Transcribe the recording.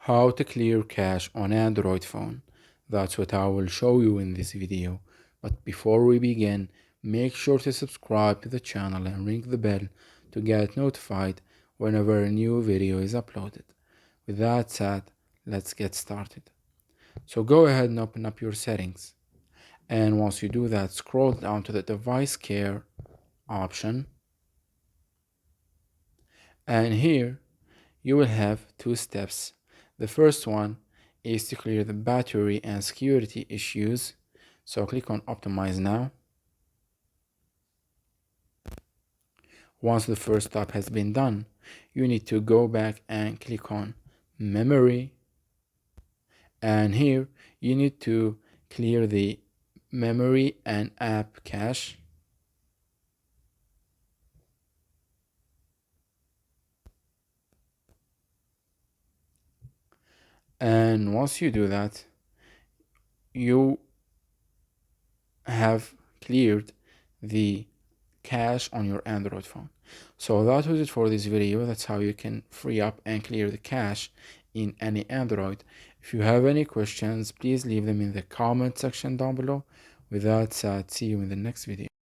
How to clear cache on Android phone. That's what I will show you in this video. But before we begin, make sure to subscribe to the channel and ring the bell to get notified whenever a new video is uploaded. With that said, let's get started. So go ahead and open up your settings. And once you do that, scroll down to the device care option. And here you will have two steps. The first one is to clear the battery and security issues. So click on Optimize now. Once the first step has been done, you need to go back and click on Memory. And here you need to clear the memory and app cache. And once you do that, you have cleared the cache on your Android phone. So that was it for this video. That's how you can free up and clear the cache in any Android. If you have any questions, please leave them in the comment section down below. With that said, see you in the next video.